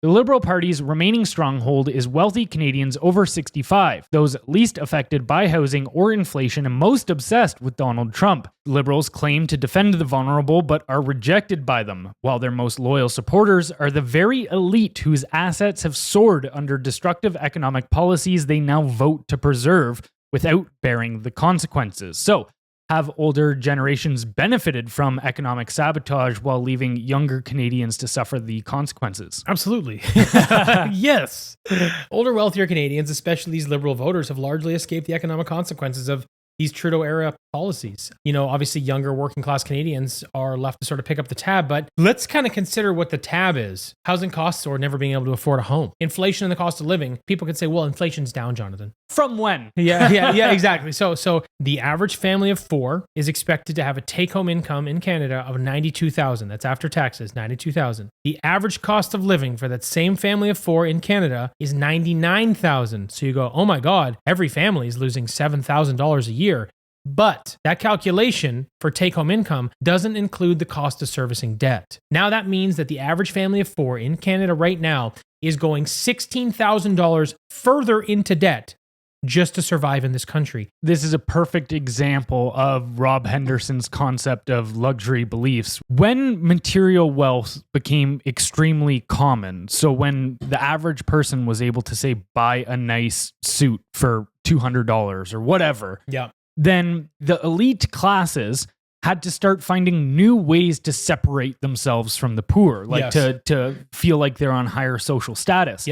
The Liberal Party's remaining stronghold is wealthy Canadians over 65, those least affected by housing or inflation and most obsessed with Donald Trump. Liberals claim to defend the vulnerable but are rejected by them, while their most loyal supporters are the very elite whose assets have soared under destructive economic policies they now vote to preserve without bearing the consequences. So, have older generations benefited from economic sabotage while leaving younger Canadians to suffer the consequences? Absolutely. Yes. Older, wealthier Canadians, especially these Liberal voters, have largely escaped the economic consequences of these Trudeau-era policies. You know, obviously younger working-class Canadians are left to sort of pick up the tab, but let's kind of consider what the tab is. Housing costs or never being able to afford a home. Inflation and the cost of living. People could say, well, inflation's down, Jonathan. From when? Yeah, exactly. So the average family of 4 is expected to have a take-home income in Canada of $92,000. That's after taxes, $92,000. The average cost of living for that same family of 4 in Canada is $99,000. So you go, oh my God, every family is losing $7,000 a year. But that calculation for take-home income doesn't include the cost of servicing debt. Now that means that the average family of 4 in Canada right now is going $16,000 further into debt just to survive in this country. This is a perfect example of Rob Henderson's concept of luxury beliefs. When material wealth became extremely common, so when the average person was able to, say, buy a nice suit for $200 or whatever, then the elite classes had to start finding new ways to separate themselves from the poor, like to feel like they're on higher social status.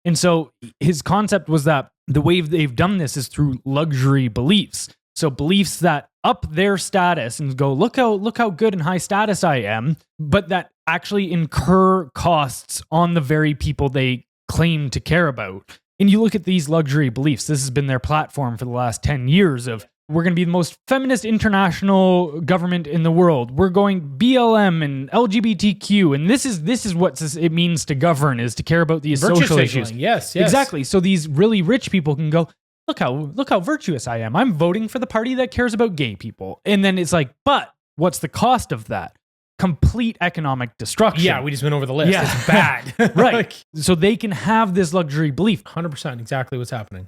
And so his concept was that the way they've done this is through luxury beliefs. So beliefs that up their status and go, look how good and high status I am, but that actually incur costs on the very people they claim to care about. And you look at these luxury beliefs, this has been their platform for the last 10 years of, we're going to be the most feminist international government in the world. We're going BLM and LGBTQ. And this is what it means to govern, is to care about these social issues. Yes. Exactly. So these really rich people can go, look how virtuous I am. I'm voting for the party that cares about gay people. And then it's like, but what's the cost of that? Complete economic destruction. Yeah, we just went over the list. It's bad. Right. So they can have this luxury belief. 100% exactly what's happening.